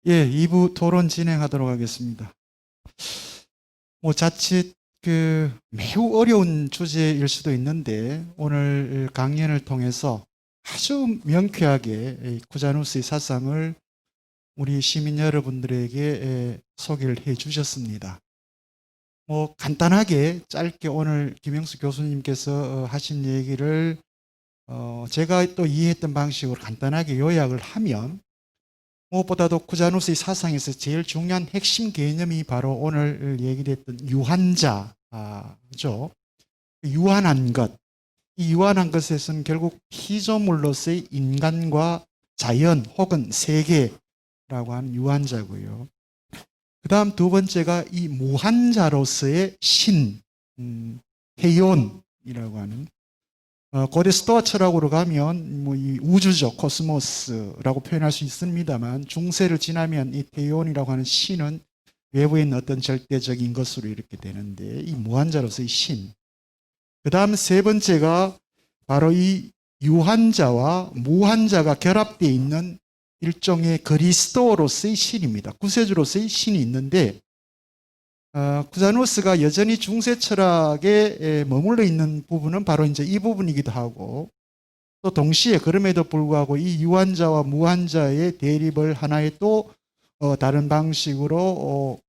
예, 2부 토론 진행하도록 하겠습니다. 자칫 매우 어려운 주제일 수도 있는데 오늘 강연을 통해서 아주 명쾌하게 쿠자누스의 사상을 우리 시민 여러분들에게 소개를 해 주셨습니다. 간단하게 짧게 오늘 김영수 교수님께서 하신 얘기를 제가 또 이해했던 방식으로 간단하게 요약을 하면, 무엇보다도 쿠자누스의 사상에서 제일 중요한 핵심 개념이 바로 오늘 얘기했던 유한자죠. 유한한 것. 이 유한한 것에서는 결국 피조물로서의 인간과 자연 혹은 세계라고 하는 유한자고요. 그 다음 두 번째가 이 무한자로서의 신, 테이온이라고 하는, 고대 스토아 철학으로 가면 이 우주죠, 코스모스라고 표현할 수 있습니다만, 중세를 지나면 이 테이온이라고 하는 신은 외부에 있는 어떤 절대적인 것으로 이렇게 되는데, 이 무한자로서의 신. 그 다음 세 번째가 바로 이 유한자와 무한자가 결합되어 있는 일종의 그리스도로서의 신입니다. 구세주로서의 신이 있는데, 쿠자누스가 여전히 중세 철학에 머물러 있는 부분은 바로 이제 이 부분이기도 하고, 또 동시에 그럼에도 불구하고 이 유한자와 무한자의 대립을 하나의 또 다른 방식으로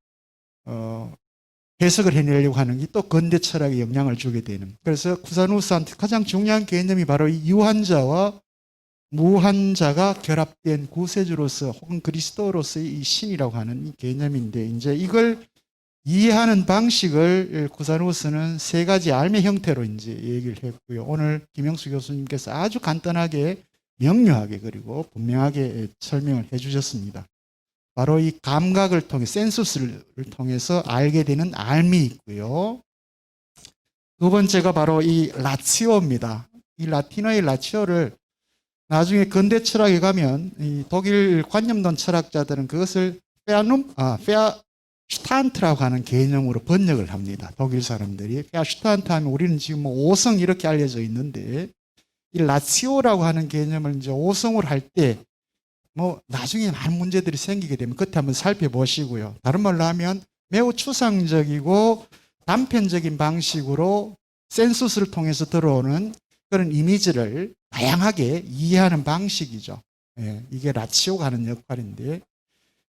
해석을 해내려고 하는 게 또 근대 철학에 영향을 주게 되는, 그래서 쿠자누스한테 가장 중요한 개념이 바로 이 유한자와 무한자가 결합된 구세주로서 혹은 그리스도로서의 이 신이라고 하는 이 개념인데, 이제 이걸 이해하는 방식을 쿠자누스는 세 가지 알의 형태로 이제 얘기를 했고요. 오늘 김영수 교수님께서 아주 간단하게, 명료하게, 그리고 분명하게 설명을 해 주셨습니다. 바로 이 감각을 통해, 센수스를 통해서 알게 되는 알미 있고요. 두 번째가 바로 이 라치오입니다. 이 라틴어의 라치오를 나중에 근대 철학에 가면 이 독일 관념론 철학자들은 그것을 슈탄트라고 하는 개념으로 번역을 합니다. 독일 사람들이. 슈탄트 하면 우리는 지금 오성 이렇게 알려져 있는데, 이 라치오라고 하는 개념을 이제 오성으로 할 때 나중에 많은 문제들이 생기게 되면 그때 한번 살펴보시고요. 다른 말로 하면 매우 추상적이고 단편적인 방식으로 센수스를 통해서 들어오는 그런 이미지를 다양하게 이해하는 방식이죠. 예, 이게 라치오가 하는 역할인데,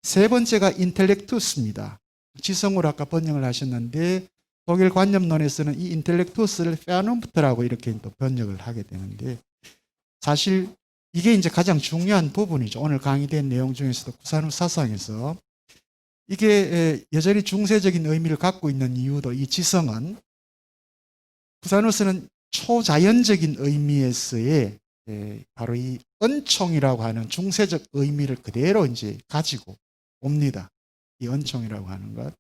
세 번째가 인텔렉투스입니다. 지성으로 아까 번역을 하셨는데, 독일 관념론에서는 이 인텔렉투스를 페아눔프트라고 이렇게 또 번역을 하게 되는데, 사실 이게 이제 가장 중요한 부분이죠. 오늘 강의된 내용 중에서도 쿠자누스 사상에서 이게 여전히 중세적인 의미를 갖고 있는 이유도, 이 지성은 쿠자누스는 초자연적인 의미에서의 바로 이 은총이라고 하는 중세적 의미를 그대로 이제 가지고 옵니다. 이 은총이라고 하는 것.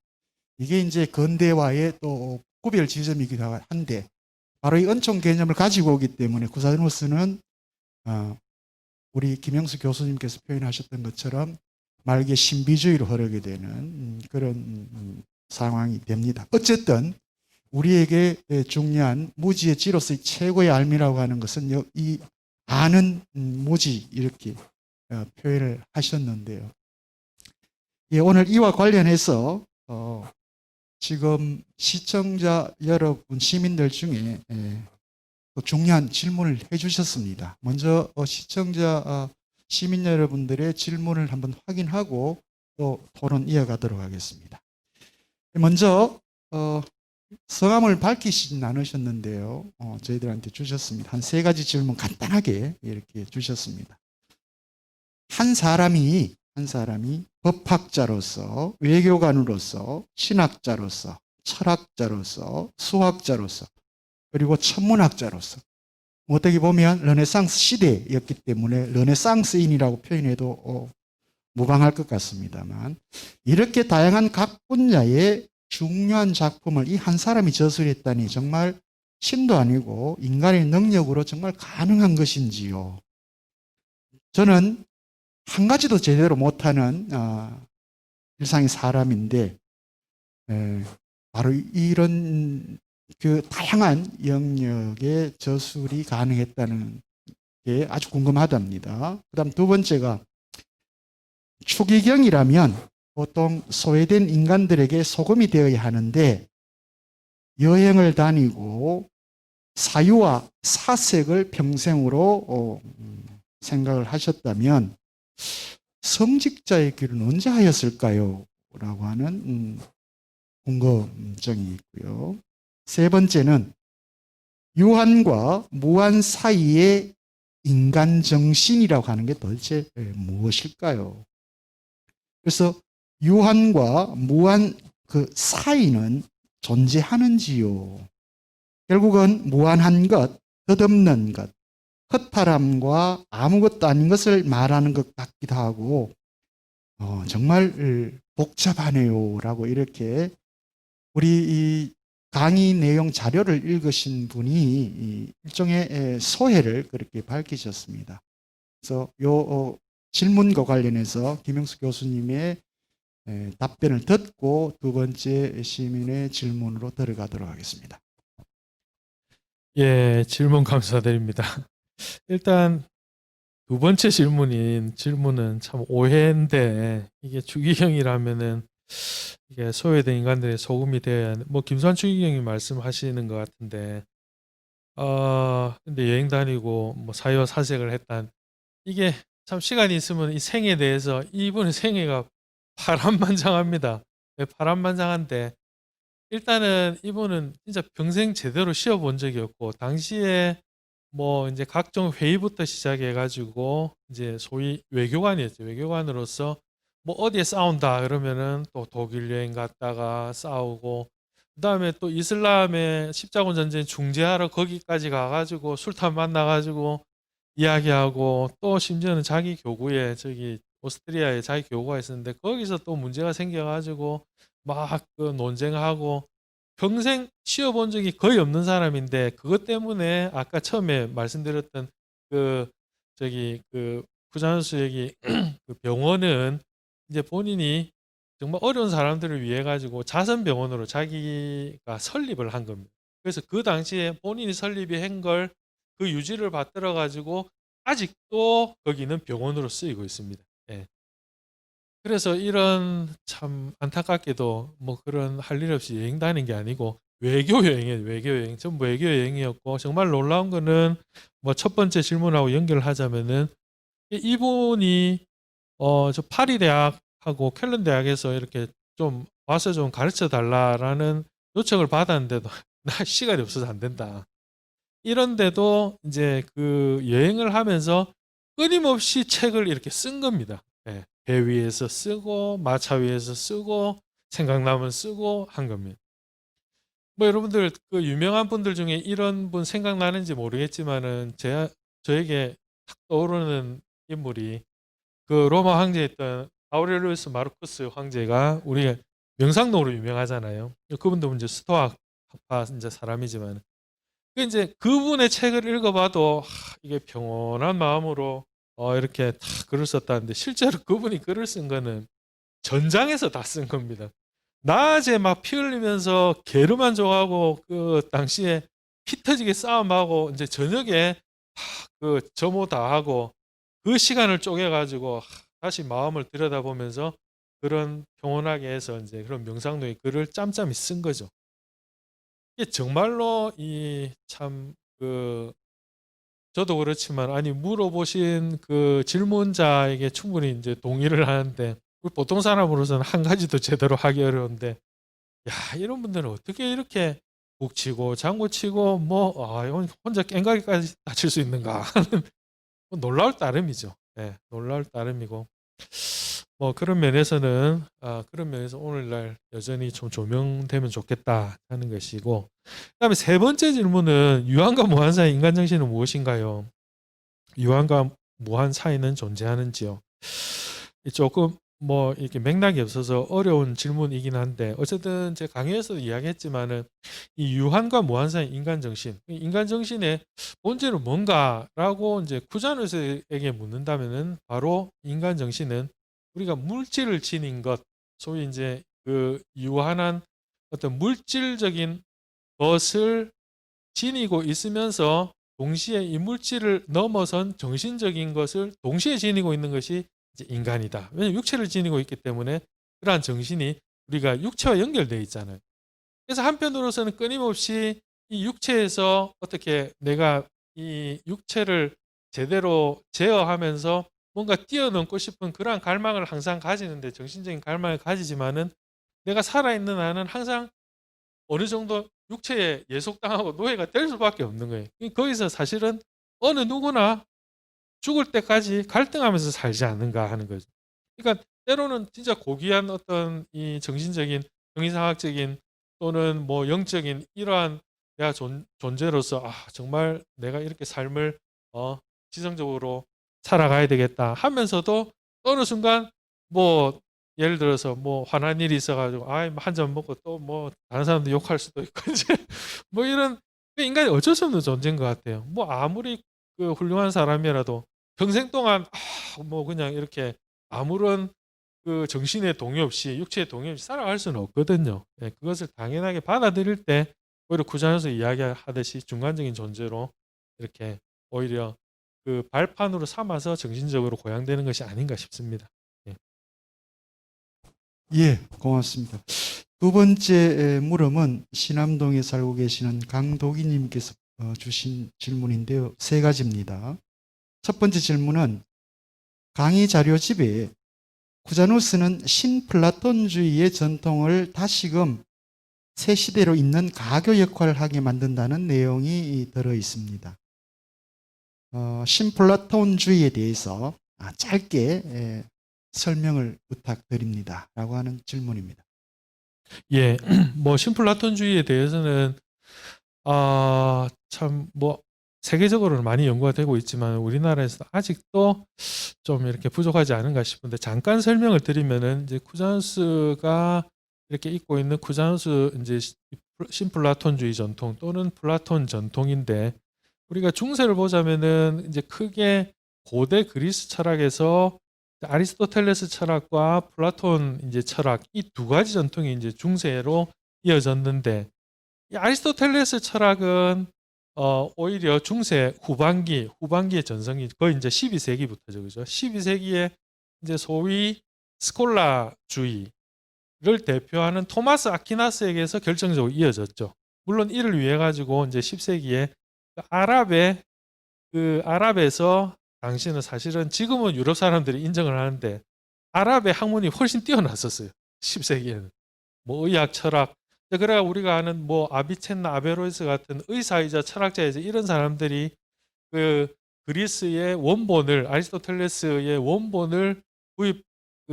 이게 이제 근대와의 또 구별 지점이기도 한데, 바로 이 은총 개념을 가지고 오기 때문에 쿠자누스는 우리 김영수 교수님께서 표현하셨던 것처럼 말기에 신비주의로 흐르게 되는 그런 상황이 됩니다. 어쨌든 우리에게 중요한 무지의 지로서의 최고의 알미라고 하는 것은 이 아는 무지, 이렇게 표현을 하셨는데요. 예, 오늘 이와 관련해서 지금 시청자 여러분, 시민들 중에 중요한 질문을 해주셨습니다. 먼저 시청자 시민 여러분들의 질문을 한번 확인하고 또 토론 이어가도록 하겠습니다. 먼저 성함을 밝히시진 않으셨는데요, 저희들한테 주셨습니다. 한 세 가지 질문 간단하게 이렇게 주셨습니다. 한 사람이 법학자로서, 외교관으로서, 신학자로서, 철학자로서, 수학자로서, 그리고 천문학자로서, 어떻게 보면 르네상스 시대였기 때문에 르네상스인이라고 표현해도 무방할 것 같습니다만, 이렇게 다양한 각 분야의 중요한 작품을 이 한 사람이 저술했다니 정말 신도 아니고 인간의 능력으로 정말 가능한 것인지요. 저는 한 가지도 제대로 못하는 일상의 사람인데, 바로 이런 다양한 영역의 저술이 가능했다는 게 아주 궁금하답니다. 그 다음 두 번째가, 추기경이라면 보통 소외된 인간들에게 소금이 되어야 하는데 여행을 다니고 사유와 사색을 평생으로 생각을 하셨다면 성직자의 길은 언제 하였을까요? 라고 하는 궁금증이 있고요. 세 번째는 유한과 무한 사이의 인간 정신이라고 하는 게 도대체 무엇일까요? 그래서 유한과 무한 그 사이는 존재하는지요? 결국은 무한한 것, 덧없는 것, 허탈함과 아무것도 아닌 것을 말하는 것 같기도 하고 정말 복잡하네요 라고 이렇게 우리 이 강의 내용 자료를 읽으신 분이 일종의 소회를 그렇게 밝히셨습니다. 그래서 요 질문과 관련해서 김영수 교수님의 답변을 듣고 두 번째 시민의 질문으로 들어가도록 하겠습니다. 예, 질문 감사드립니다. 일단 두 번째 질문은 참 오해인데, 이게 추기경이라면은 이게 소외된 인간들의 소금이 되어야 하는, 뭐 김수환 추기경이 말씀하시는 것 같은데, 근데 여행 다니고 뭐 사유와 사색을 했단, 이게 참 시간이 있으면 이 생에 대해서, 이분의 생애가 파란만장합니다. 네, 파란만장한데, 일단은 이분은 진짜 평생 제대로 쉬어본 적이 없고, 당시에 뭐 이제 각종 회의부터 시작해가지고 이제 소위 외교관이었죠. 외교관으로서 뭐 어디에 싸운다 그러면은 또 독일 여행 갔다가 싸우고, 그다음에 또 이슬람의 십자군 전쟁 중재하러 거기까지 가가지고 술탄 만나가지고 이야기하고, 또 심지어는 자기 교구에 저기 오스트리아에 자기 교구가 있었는데 거기서 또 문제가 생겨가지고 막 그 논쟁하고, 평생 쉬어본 적이 거의 없는 사람인데, 그것 때문에 아까 처음에 말씀드렸던 그 저기 그 부자연수 얘기 그 병원은 이제 본인이 정말 어려운 사람들을 위해 가지고 자선병원으로 자기가 설립을 한 겁니다. 그래서 그 당시에 본인이 설립이 한 걸 그 유지를 받들어 가지고 아직도 거기는 병원으로 쓰이고 있습니다. 예. 그래서 이런 참 안타깝게도 뭐 그런 할 일 없이 여행 다닌 게 아니고 외교 여행이에요. 외교 여행. 전부 외교 여행이었고, 정말 놀라운 거는 뭐 첫 번째 질문하고 연결을 하자면은 이분이 저 파리 대학하고 켈른 대학에서 이렇게 좀 와서 좀 가르쳐 달라라는 요청을 받았는데도 나 시간이 없어서 안 된다. 이런데도 이제 그 여행을 하면서 끊임없이 책을 이렇게 쓴 겁니다. 예. 배 위에서 쓰고 마차 위에서 쓰고 생각나면 쓰고 한 겁니다. 뭐 여러분들 그 유명한 분들 중에 이런 분 생각나는지 모르겠지만은 저에게 탁 떠오르는 인물이 그 로마 황제였던 아우렐리우스 마르쿠스 황제가, 우리가 명상록으로 유명하잖아요. 그분도 이제 스토아 학파 이제 사람이지만, 그 이제 그분의 책을 읽어봐도 이게 평온한 마음으로 이렇게 다 글을 썼다는데, 실제로 그분이 글을 쓴 거는 전장에서 다 쓴 겁니다. 낮에 막 피 흘리면서 게르만 족하고 그 당시에 피 터지게 싸움하고, 이제 저녁에 그 점호 다 하고 그 시간을 쪼개가지고 다시 마음을 들여다보면서 그런 평온하게 해서 이제 그런 명상록에 글을 짬짬이 쓴 거죠. 이게 정말로 이 참 그 저도 그렇지만, 아니 물어보신 그 질문자에게 충분히 이제 동의를 하는데, 우리 보통 사람으로서는 한 가지도 제대로 하기 어려운데, 야, 이런 분들은 어떻게 이렇게 북치고 장구치고 뭐 이건 혼자 깽가리까지 다칠 수 있는가 하는 뭐 놀라울 따름이죠. 예, 놀라울 따름이고, 뭐 그런 면에서 오늘날 여전히 좀 조명되면 좋겠다 하는 것이고, 그다음에 세 번째 질문은 유한과 무한 사이 인간 정신은 무엇인가요? 유한과 무한 사이는 존재하는지요? 조금 뭐 이렇게 맥락이 없어서 어려운 질문이긴 한데, 어쨌든 제 강의에서도 이야기했지만은 이 유한과 무한 사이 인간 정신의 본질은 뭔가라고 이제 쿠자누스에게 묻는다면은, 바로 인간 정신은 우리가 물질을 지닌 것, 소위 이제 그 유한한 어떤 물질적인 것을 지니고 있으면서 동시에 이 물질을 넘어선 정신적인 것을 동시에 지니고 있는 것이 이제 인간이다. 왜냐하면 육체를 지니고 있기 때문에 그러한 정신이 우리가 육체와 연결되어 있잖아요. 그래서 한편으로서는 끊임없이 이 육체에서 어떻게 내가 이 육체를 제대로 제어하면서 뭔가 뛰어넘고 싶은 그러한 갈망을 항상 가지는데, 정신적인 갈망을 가지지만은 내가 살아있는 한은 항상 어느 정도 육체에 예속당하고 노예가 될 수밖에 없는 거예요. 거기서 사실은 어느 누구나 죽을 때까지 갈등하면서 살지 않는가 하는 거죠. 그러니까 때로는 진짜 고귀한 어떤 이 정신적인, 정신상학적인 또는 뭐 영적인 이러한 내가 존재로서 정말 내가 이렇게 삶을 지성적으로 살아가야 되겠다 하면서도 어느 순간 뭐 예를 들어서 뭐 화난 일이 있어가지고 한 잔 먹고 또 뭐 다른 사람도 욕할 수도 있고 이제 뭐 이런, 인간이 어쩔 수 없는 존재인 것 같아요. 뭐 아무리 그 훌륭한 사람이라도 평생 동안 뭐 그냥 이렇게 아무런 그 정신의 동의 없이 육체의 동의 없이 살아갈 수는 없거든요. 예, 그것을 당연하게 받아들일 때 오히려 구자에서 이야기하듯이 중간적인 존재로 이렇게 오히려 그 발판으로 삼아서 정신적으로 고양되는 것이 아닌가 싶습니다. 예. 예, 고맙습니다. 두 번째 물음은 신암동에 살고 계시는 강도기님께서 주신 질문인데요. 세 가지입니다. 첫 번째 질문은 강의 자료집에 쿠자누스는 신플라톤주의의 전통을 다시금 새 시대로 잇는 가교 역할을 하게 만든다는 내용이 들어 있습니다. 신플라톤주의에 대해서 짧게 설명을 부탁드립니다. 라고 하는 질문입니다. 예, 뭐 신플라톤주의에 대해서는 참 뭐 세계적으로는 많이 연구가 되고 있지만 우리나라에서 아직도 좀 이렇게 부족하지 않은가 싶은데, 잠깐 설명을 드리면은 이제 쿠자누스가 이렇게 입고 있는 쿠자누스 이제 신플라톤주의 전통 또는 플라톤 전통인데, 우리가 중세를 보자면은 이제 크게 고대 그리스 철학에서 아리스토텔레스 철학과 플라톤 이제 철학, 이 두 가지 전통이 이제 중세로 이어졌는데, 이 아리스토텔레스 철학은 오히려 중세 후반기의 전성기, 거의 이제 12세기부터죠, 그죠? 12세기에 이제 소위 스콜라주의를 대표하는 토마스 아퀴나스에게서 결정적으로 이어졌죠. 물론 이를 위해 가지고 이제 10세기에 아랍에서 당시는 사실은 지금은 유럽 사람들이 인정을 하는데 아랍의 학문이 훨씬 뛰어났었어요. 10세기에는 뭐 의학, 철학. 그래가 우리가 아는 뭐 아비첸나 아베로이스 같은 의사이자 철학자이자 이런 사람들이 그 그리스의 원본을, 아리스토텔레스의 원본을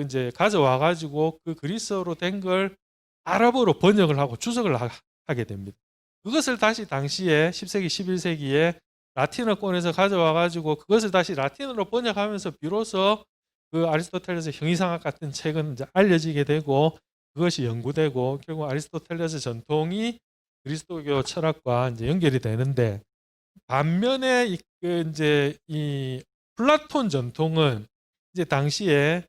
이제 가져와 가지고 그 그리스어로 된 걸 아랍어로 번역을 하고 주석을 하게 됩니다. 그것을 다시 당시에 10세기, 11세기에 라틴어권에서 가져와 가지고 그것을 다시 라틴어로 번역하면서 비로소 그 아리스토텔레스 형이상학 같은 책은 이제 알려지게 되고, 그것이 연구되고 결국 아리스토텔레스 전통이 그리스도교 철학과 이제 연결이 되는데, 반면에 이제 이 플라톤 전통은 이제 당시에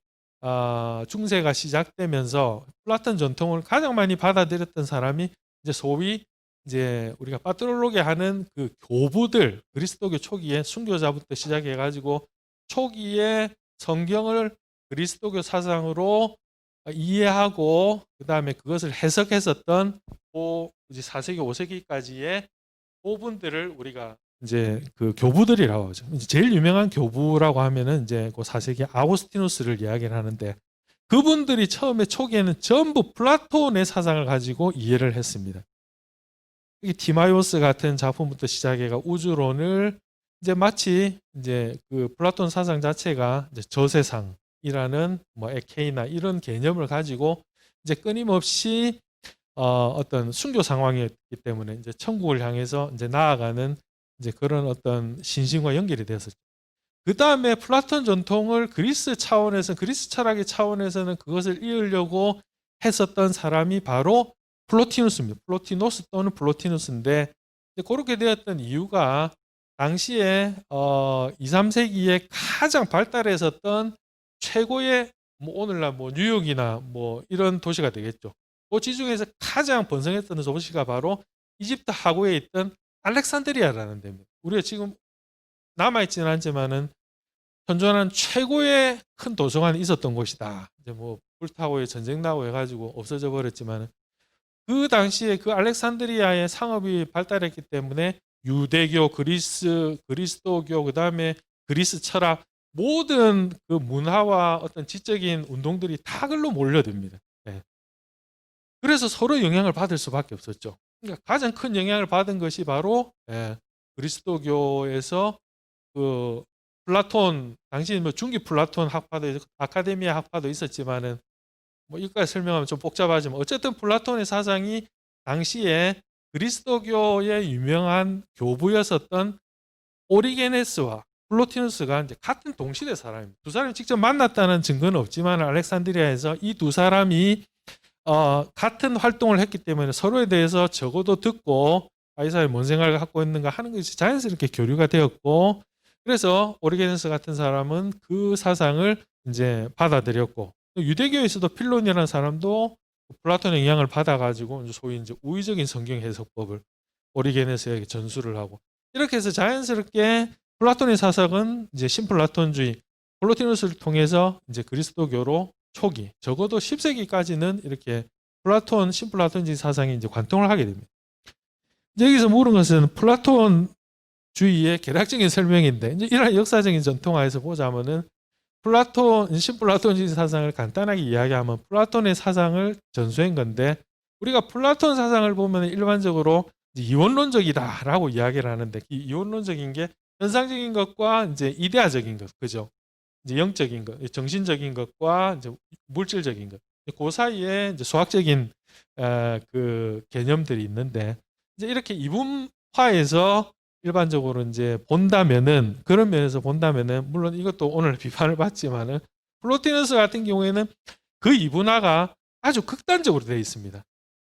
중세가 시작되면서 플라톤 전통을 가장 많이 받아들였던 사람이 이제 소위 이제 우리가 파트롤로게 하는 그 교부들, 그리스도교 초기에 순교자부터 시작해 가지고 초기에 성경을 그리스도교 사상으로 이해하고 그다음에 그것을 해석했었던 이제 4세기, 5세기까지의 그분들을 우리가 이제 그 교부들이라고 하죠. 이제 제일 유명한 교부라고 하면은 이제 그 4세기 아우구스티누스를 이야기를 하는데, 그분들이 처음에 초기에는 전부 플라톤의 사상을 가지고 이해를 했습니다. 이 티마이오스 같은 작품부터 시작해가 우주론을 이제 마치 이제 그 플라톤 사상 자체가 이제 저세상이라는 뭐 에케이나 이런 개념을 가지고 이제 끊임없이 어떤 순교 상황이었기 때문에 이제 천국을 향해서 이제 나아가는 이제 그런 어떤 신심과 연결이 되었었죠. 그 다음에 플라톤 전통을 그리스 철학의 차원에서는 그것을 이으려고 했었던 사람이 바로 플로티누스입니다. 플로티노스 또는 플로티누스인데, 그렇게 되었던 이유가 당시에 2, 3세기에 가장 발달했었던 최고의 뭐 오늘날 뭐 뉴욕이나 뭐 이런 도시가 되겠죠. 그 지중해에서 가장 번성했던 도시가 바로 이집트 하구에 있던 알렉산드리아라는 데입니다. 우리가 지금 남아있지는 않지만은 현존한 최고의 큰 도서관이 있었던 곳이다. 이제 뭐 불타고 전쟁 나고 해가지고 없어져 버렸지만 그 당시에 그 알렉산드리아의 상업이 발달했기 때문에 유대교, 그리스도교, 그 다음에 그리스 철학 모든 그 문화와 어떤 지적인 운동들이 다 글로 몰려듭니다. 예. 그래서 서로 영향을 받을 수밖에 없었죠. 그러니까 가장 큰 영향을 받은 것이 바로 그리스도교에서 그 플라톤 당시 뭐 중기 플라톤 학파도 아카데미아 학파도 있었지만은 뭐 이까지 설명하면 좀 복잡하지만 어쨌든 플라톤의 사상이 당시에 그리스도교의 유명한 교부였었던 오리게네스와 플로티누스가 이제 같은 동시대 사람입니다. 두 사람이 직접 만났다는 증거는 없지만 알렉산드리아에서 이 두 사람이 같은 활동을 했기 때문에 서로에 대해서 적어도 듣고 이 사람이 뭔 생각을 갖고 있는가 하는 것이 자연스럽게 교류가 되었고 그래서 오리게네스 같은 사람은 그 사상을 이제 받아들였고 유대교에서도 필론이라는 사람도 플라톤의 영향을 받아가지고 소위 이제 우의적인 성경 해석법을 오리게네스에게 전수를 하고 이렇게 해서 자연스럽게 플라톤의 사상은 이제 신플라톤주의 플로티누스를 통해서 이제 그리스도교로 초기 적어도 10세기까지는 이렇게 플라톤 신플라톤주의 사상이 이제 관통을 하게 됩니다. 여기서 물은 것은 플라톤주의의 개략적인 설명인데 이제 이러한 역사적인 전통하에서 보자면은 신플라톤주의 사상을 간단하게 이야기하면 플라톤의 사상을 전수한 건데 우리가 플라톤 사상을 보면 일반적으로 이원론적이다라고 이야기를 하는데 이 이원론적인 게 현상적인 것과 이제 이데아적인 것, 그죠? 이제 영적인 것, 정신적인 것과 이제 물질적인 것, 그 사이에 이제 수학적인 그 개념들이 있는데 이제 이렇게 이분화해서 일반적으로 이제 본다면은 그런 면에서 본다면은 물론 이것도 오늘 비판을 받지만은 플로티너스 같은 경우에는 그 이분화가 아주 극단적으로 되어 있습니다.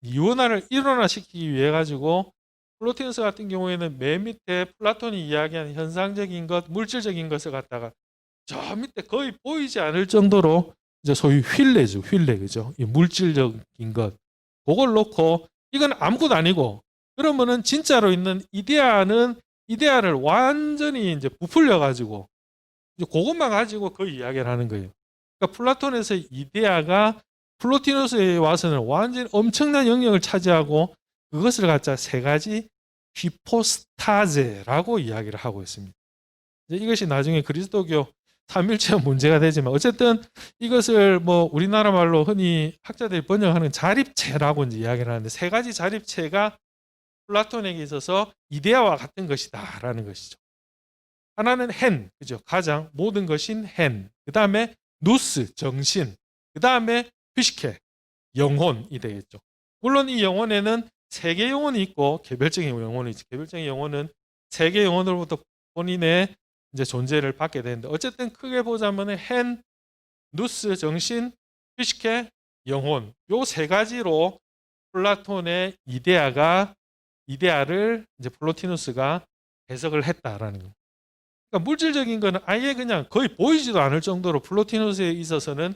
이원화를 일원화시키기 위해 가지고 플로티너스 같은 경우에는 맨 밑에 플라톤이 이야기하는 현상적인 것, 물질적인 것을 갖다가 저 밑에 거의 보이지 않을 정도로 이제 소위 휠레죠, 휠레 그죠? 이 물질적인 것 그걸 놓고 이건 아무것도 아니고 그러면은 진짜로 있는 이데아를 완전히 이제 부풀려 가지고 이제 그것만 가지고 그 이야기를 하는 거예요. 그러니까 플라톤에서 이데아가 플로티노스에 와서는 완전히 엄청난 영역을 차지하고 그것을 갖자 세 가지 히포스타제라고 이야기를 하고 있습니다. 이것이 나중에 그리스도교 삼일체 문제가 되지만 어쨌든 이것을 뭐 우리나라 말로 흔히 학자들이 번역하는 자립체라고 이제 이야기를 하는데 세 가지 자립체가 플라톤에게 있어서 이데아와 같은 것이다라는 것이죠. 하나는 헨, 그죠? 가장 모든 것인 헨. 그 다음에 누스, 정신. 그 다음에 피시케, 영혼이 되겠죠. 물론 이 영혼에는 세계 영혼이 있고 개별적인 영혼이 있죠. 개별적인 영혼은 세계 영혼으로부터 본인의 이제 존재를 받게 되는데 어쨌든 크게 보자면은 헨, 누스, 정신, 피시케, 영혼 요 세 가지로 플라톤의 이데아를 이제 플로티누스가 해석을 했다라는 거예요. 그러니까 물질적인 거는 아예 그냥 거의 보이지도 않을 정도로 플로티누스에 있어서는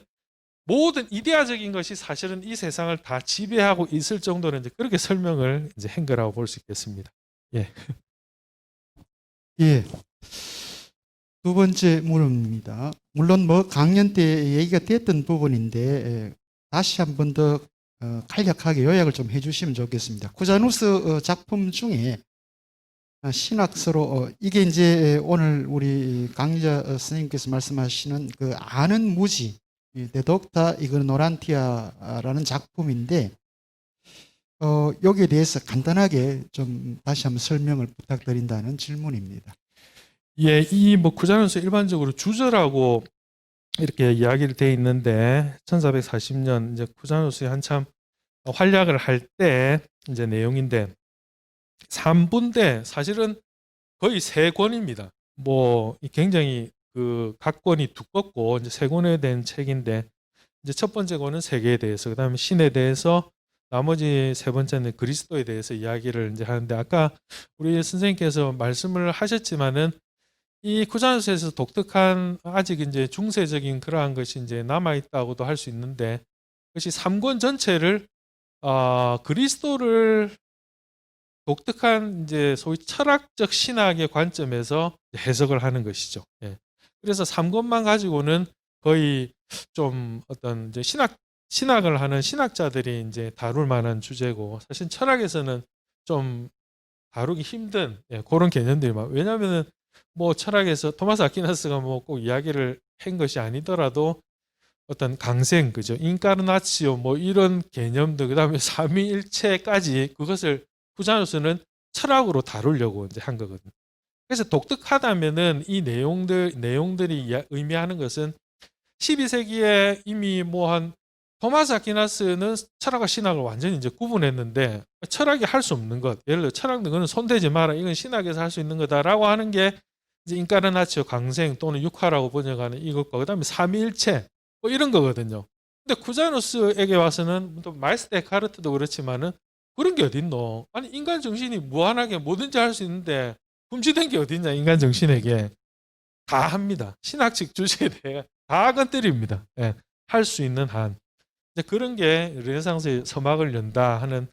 모든 이데아적인 것이 사실은 이 세상을 다 지배하고 있을 정도로 이제 그렇게 설명을 이제 한 거라고 볼 수 있겠습니다. 예. 예. 두 번째 물음입니다. 물론 뭐 강연 때 얘기가 됐던 부분인데 다시 한 번 더 간략하게 요약을 좀 해주시면 좋겠습니다. 쿠자누스 작품 중에 신학서로 이게 이제 오늘 우리 강의자 선생님께서 말씀하시는 그 아는 무지 데독타 이그노란티아라는 작품인데 여기에 대해서 간단하게 좀 다시 한번 설명을 부탁드린다는 질문입니다. 예, 이 뭐 쿠자누스 일반적으로 주저라고 이렇게 이야기를 돼 있는데 1440년 이제 쿠자누스이 한참 활약을 할 때 이제 내용인데 3부인데 사실은 거의 3권입니다. 뭐 굉장히 그 각 권이 두껍고 이제 3권에 된 책인데 이제 첫 번째 권은 세계에 대해서 그다음에 신에 대해서 나머지 세 번째는 그리스도에 대해서 이야기를 이제 하는데 아까 우리 선생님께서 말씀을 하셨지만은 이 쿠자누스에서 독특한 아직 이제 중세적인 그러한 것이 이제 남아 있다고도 할 수 있는데 그것이 3권 전체를 그리스도를 독특한 이제 소위 철학적 신학의 관점에서 해석을 하는 것이죠. 예. 그래서 3권만 가지고는 거의 좀 어떤 이제 신학을 하는 신학자들이 이제 다룰 만한 주제고, 사실 철학에서는 좀 다루기 힘든 그런 개념들이 왜냐하면은 뭐 철학에서 토마스 아퀴나스가 뭐 꼭 이야기를 한 것이 아니더라도 어떤 강생, 그죠? 인카르나치오 뭐 이런 개념들, 그다음에 삼위일체까지 그것을 후자노스는 철학으로 다루려고 이제 한 거거든요. 그래서 독특하다면은 이 내용들이 의미하는 것은 12세기에 이미 뭐 한 토마스 아퀴나스는 철학과 신학을 완전히 이제 구분했는데, 철학이 할 수 없는 것, 예를 들어 철학은 그는 손대지 마라, 이건 신학에서 할 수 있는 거다라고 하는 게 이제 인카르나치오, 강생 또는 육화라고 번역하는 이것과 그다음에 삼위일체 뭐 이런 거거든요. 근데 쿠자노스에게 와서는 또 마이스터 데카르트도 그렇지만은 그런 게 어딨노? 아니 인간 정신이 무한하게 뭐든지 할 수 있는데 금지된 게 어딨냐? 인간 정신에게 다 합니다. 신학적 주제에 대해 다 건드립니다. 예, 할 수 있는 한. 이제 그런 게 르네상스의 서막을 연다 하는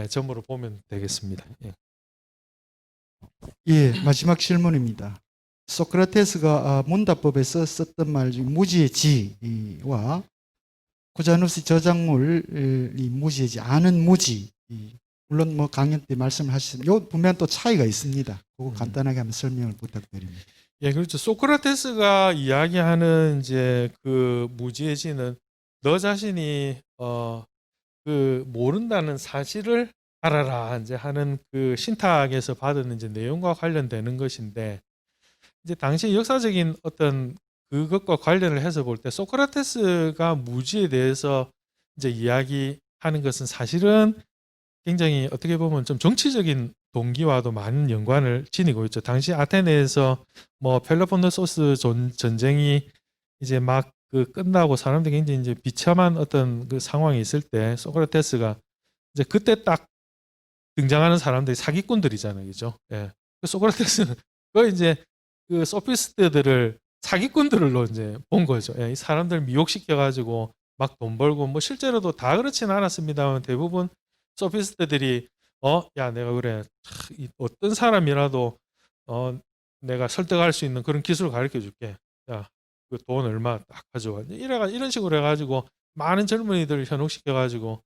점으로 보면 되겠습니다. 예. 예, 마지막 질문입니다. 소크라테스가 문답법에서 썼던 말 중 무지의 지와 쿠자누스 저작물이 무지의 지, 아는 무지. 물론 뭐 강연 때 말씀을 하시면 요 분명 또 차이가 있습니다. 그거 간단하게 한번 설명을 부탁드립니다. 예, 그렇죠. 소크라테스가 이야기하는 이제 그 무지의 지는 너 자신이 그 모른다는 사실을 알아라 이제 하는 그 신탁에서 받은 이제 내용과 관련되는 것인데, 이제 당시 역사적인 어떤 그것과 관련을 해서 볼 때 소크라테스가 무지에 대해서 이제 이야기하는 것은 사실은 굉장히 어떻게 보면 좀 정치적인 동기와도 많은 연관을 지니고 있죠. 당시 아테네에서 뭐 펠로폰네소스 전쟁이 이제 막 그 끝나고 사람들이 굉장히 이제 비참한 어떤 그 상황이 있을 때 소크라테스가 이제 그때 딱 등장하는 사람들이 사기꾼들이잖아요, 그죠? 예. 그 소크라테스는 그 이제 그 소피스트들을 사기꾼들로 이제 본 거죠. 예. 이 사람들 미혹시켜 가지고 막 돈 벌고 뭐 실제로도 다 그렇지는 않았습니다만 대부분 소피스트들이 야 내가 그래 어떤 사람이라도 내가 설득할 수 있는 그런 기술을 가르쳐 줄게. 야, 그 돈 얼마 딱 가져와. 이런 식으로 해가지고 많은 젊은이들을 현혹시켜 가지고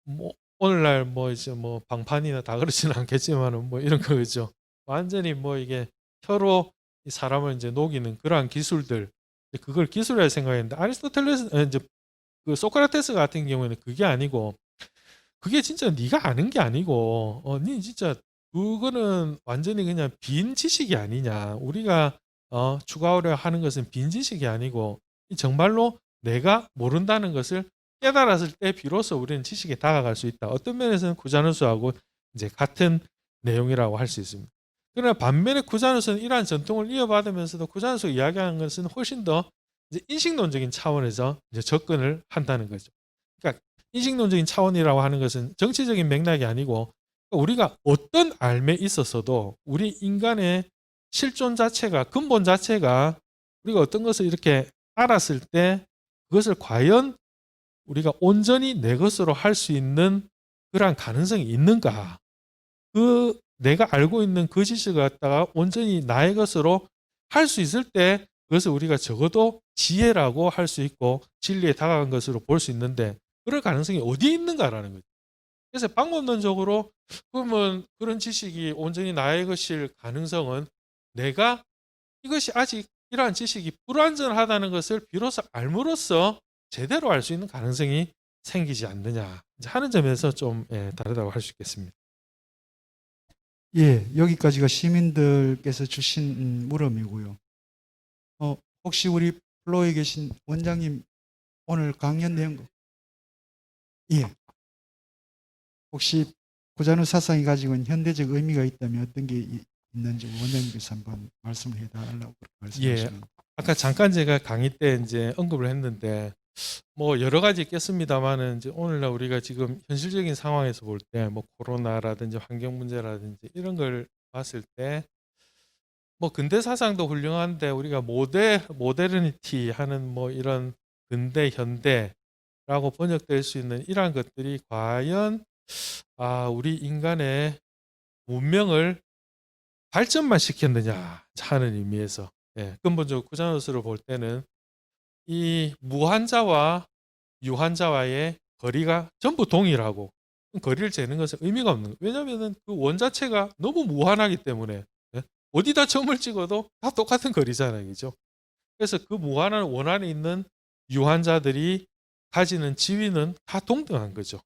뭐 오늘날 뭐 이제 뭐 방판이나 다 그렇지는 않겠지만은 뭐 이런 거죠. 완전히 뭐 이게 혀로 이 사람을 이제 녹이는 그러한 기술들, 그걸 기술이라 생각했는데 아리스토텔레스 이제 그 소크라테스 같은 경우에는 그게 아니고, 그게 진짜 네가 아는 게 아니고 네 진짜 그거는 완전히 그냥 빈 지식이 아니냐. 우리가 추구하려 하는 것은 빈 지식이 아니고 정말로 내가 모른다는 것을 깨달았을 때 비로소 우리는 지식에 다가갈 수 있다. 어떤 면에서는 쿠자누스하고 이제 같은 내용이라고 할 수 있습니다. 그러나 반면에 쿠자누스는 이러한 전통을 이어받으면서도 쿠자누스가 이야기하는 것은 훨씬 더 이제 인식론적인 차원에서 이제 접근을 한다는 거죠. 그러니까 인식론적인 차원이라고 하는 것은 정치적인 맥락이 아니고, 우리가 어떤 삶에 있어서도 우리 인간의 실존 자체가, 근본 자체가 우리가 어떤 것을 이렇게 알았을 때 그것을 과연 우리가 온전히 내 것으로 할 수 있는 그러한 가능성이 있는가? 그 내가 알고 있는 그 지식을 갖다가 온전히 나의 것으로 할 수 있을 때 그것을 우리가 적어도 지혜라고 할 수 있고 진리에 다가간 것으로 볼 수 있는데, 그럴 가능성이 어디에 있는가라는 거죠. 그래서 방법론적으로 그러면 그런 지식이 온전히 나의 것일 가능성은 내가 이것이 아직 이러한 지식이 불완전하다는 것을 비로소 알므로써 제대로 알 수 있는 가능성이 생기지 않느냐 하는 점에서 좀 다르다고 할 수 있겠습니다. 예, 여기까지가 시민들께서 주신 물음이고요. 혹시 우리 플로에 계신 원장님 오늘 강연 내용, 예, 혹시 고자누 사상이 가지고 있는 현대적 의미가 있다면 어떤 게 있는지 원장님께서 한번 말씀을 해달라고 말씀하시는. 아까 잠깐 제가 강의 때 이제 언급을 했는데 뭐 여러 가지 있겠습니다만은 이제 오늘날 우리가 지금 현실적인 상황에서 볼 때 뭐 코로나라든지 환경 문제라든지 이런 걸 봤을 때 뭐 근대 사상도 훌륭한데 우리가 모더니티 하는 뭐 이런 근대 현대라고 번역될 수 있는 이러한 것들이 과연 우리 인간의 문명을 발전만 시켰느냐 하는 의미에서 예, 근본적으로 쿠자누스를 볼 때는 이 무한자와 유한자와의 거리가 전부 동일하고 거리를 재는 것은 의미가 없는 거예요. 왜냐하면 그 원 자체가 너무 무한하기 때문에 예? 어디다 점을 찍어도 다 똑같은 거리잖아요. 그죠? 그래서 그 무한한 원 안에 있는 유한자들이 가지는 지위는 다 동등한 거죠.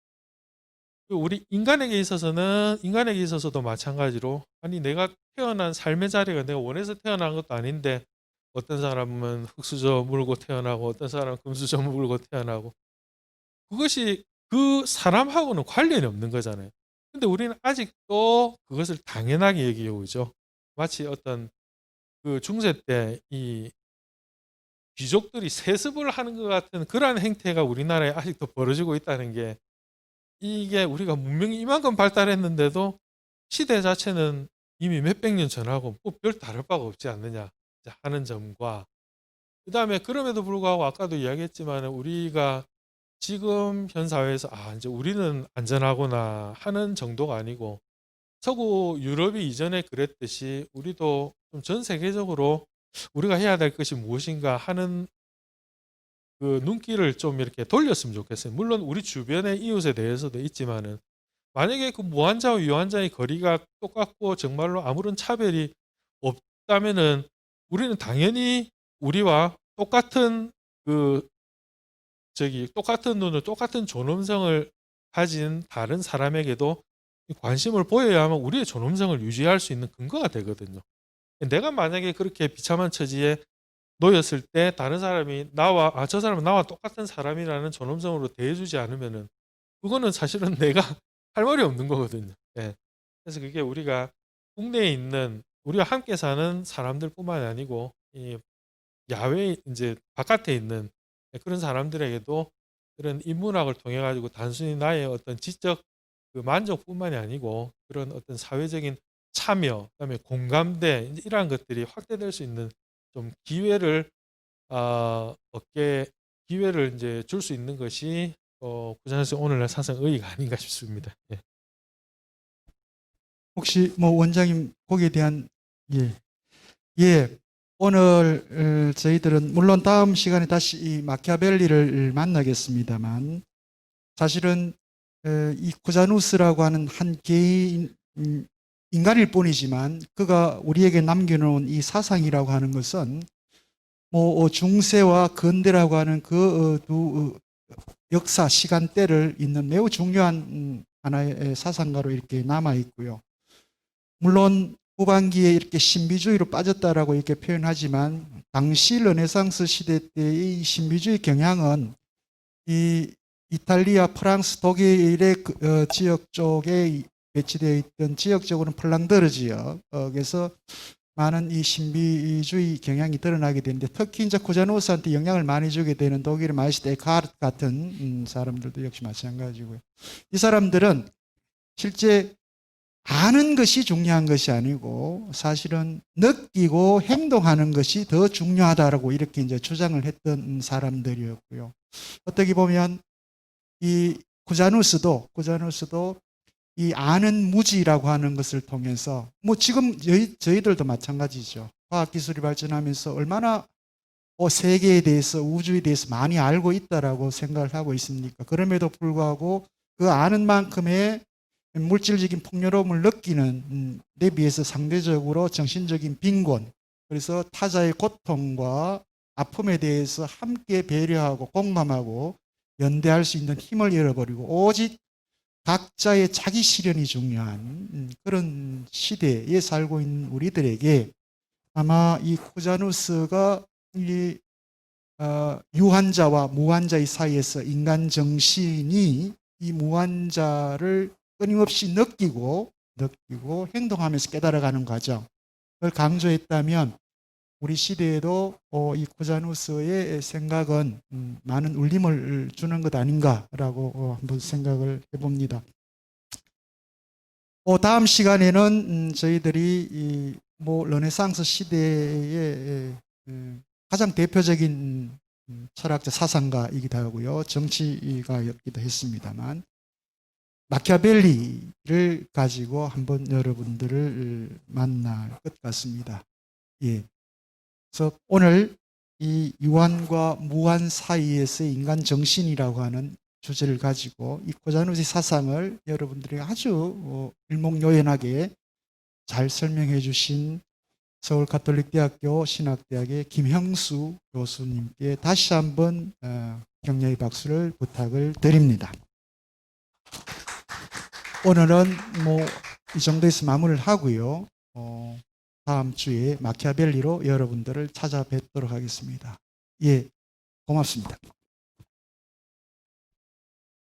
우리 인간에게 있어서도 마찬가지로 아니 내가 태어난 삶의 자리가 내가 원해서 태어난 것도 아닌데 어떤 사람은 흙수저 물고 태어나고 어떤 사람은 금수저 물고 태어나고 그것이 그 사람하고는 관련이 없는 거잖아요. 근데 우리는 아직도 그것을 당연하게 여기고 있죠. 마치 어떤 그 중세 때 이 귀족들이 세습을 하는 것 같은 그러한 행태가 우리나라에 아직도 벌어지고 있다는 게 이게 우리가 문명이 이만큼 발달했는데도 시대 자체는 이미 몇백 년 전하고 뭐 별 다를 바가 없지 않느냐 하는 점과 그다음에 그럼에도 불구하고 아까도 이야기했지만 우리가 지금 현 사회에서 이제 우리는 안전하구나 하는 정도가 아니고 서구 유럽이 이전에 그랬듯이 우리도 좀 전 세계적으로 우리가 해야 될 것이 무엇인가 하는 그 눈길을 좀 이렇게 돌렸으면 좋겠어요. 물론 우리 주변의 이웃에 대해서도 있지만은 만약에 그 무한자와 유한자의 거리가 똑같고 정말로 아무런 차별이 없다면은 우리는 당연히 우리와 똑같은 그 똑같은 눈을 똑같은 존엄성을 가진 다른 사람에게도 관심을 보여야만 우리의 존엄성을 유지할 수 있는 근거가 되거든요. 내가 만약에 그렇게 비참한 처지에 놓였을 때 다른 사람이 저 사람은 나와 똑같은 사람이라는 존엄성으로 대해주지 않으면은 그거는 사실은 내가 할 말이 없는 거거든요. 예. 그래서 그게 우리가 국내에 있는 우리와 함께 사는 사람들뿐만 아니고 이 야외 이제 바깥에 있는 그런 사람들에게도 그런 인문학을 통해 가지고 단순히 나의 어떤 지적 그 만족뿐만이 아니고 그런 어떤 사회적인 참여, 그다음에 공감대 이러한 것들이 확대될 수 있는 좀 기회를 얻게 기회를 이제 줄 수 있는 것이 구자뉴스 오늘날 사상 의의가 아닌가 싶습니다. 예. 혹시 뭐 원장님 거기에 대한 예. 예. 오늘 저희들은 물론 다음 시간에 다시 이 마키아벨리를 만나겠습니다만 사실은 이 쿠자누스라고 하는 한 개인 인간일 뿐이지만 그가 우리에게 남겨놓은 이 사상이라고 하는 것은 뭐 중세와 근대라고 하는 그 두 역사 시간대를 잇는 매우 중요한 하나의 사상가로 이렇게 남아 있고요. 물론 후반기에 이렇게 신비주의로 빠졌다라고 이렇게 표현하지만 당시 르네상스 시대 때의 신비주의 경향은 이 이탈리아, 프랑스, 독일의 지역 쪽에 배치되어 있던 지역적으로는 플랑드르 지역 그래서 많은 이 신비주의 경향이 드러나게 되는데 특히 이제 쿠자누스한테 영향을 많이 주게 되는 독일의 마이스터 에크하르트 같은 사람들도 역시 마찬가지고요. 이 사람들은 실제 아는 것이 중요한 것이 아니고 사실은 느끼고 행동하는 것이 더 중요하다라고 이렇게 이제 주장을 했던 사람들이었고요. 어떻게 보면 이 쿠자누스도 이 아는 무지라고 하는 것을 통해서 뭐 지금 저희들도 마찬가지죠. 과학기술이 발전하면서 얼마나 세계에 대해서 우주에 대해서 많이 알고 있다라고 생각을 하고 있습니까? 그럼에도 불구하고 그 아는 만큼의 물질적인 풍요로움을 느끼는 데 비해서 상대적으로 정신적인 빈곤 그래서 타자의 고통과 아픔에 대해서 함께 배려하고 공감하고 연대할 수 있는 힘을 잃어버리고 오직 각자의 자기 실현이 중요한 그런 시대에 살고 있는 우리들에게 아마 이 쿠자누스가 이 유한자와 무한자의 사이에서 인간 정신이 이 무한자를 끊임없이 느끼고 행동하면서 깨달아가는 과정을 강조했다면 우리 시대에도 이 쿠자누스의 생각은 많은 울림을 주는 것 아닌가라고 한번 생각을 해봅니다. 다음 시간에는 저희들이 뭐 르네상스 시대의 가장 대표적인 철학자 사상가이기도 하고요. 정치가였기도 했습니다만 마키아벨리를 가지고 한번 여러분들을 만날 것 같습니다. 예. 그래서 오늘 이 유한과 무한 사이에서의 인간 정신이라고 하는 주제를 가지고 이 고자누스의 사상을 여러분들이 아주 일목요연하게 잘 설명해 주신 서울가톨릭대학교 신학대학의 김형수 교수님께 다시 한번 격려의 박수를 부탁을 드립니다. 오늘은 이 정도에서 마무리를 하고요. 다음 주에 마키아벨리로 여러분들을 찾아뵙도록 하겠습니다. 예, 고맙습니다.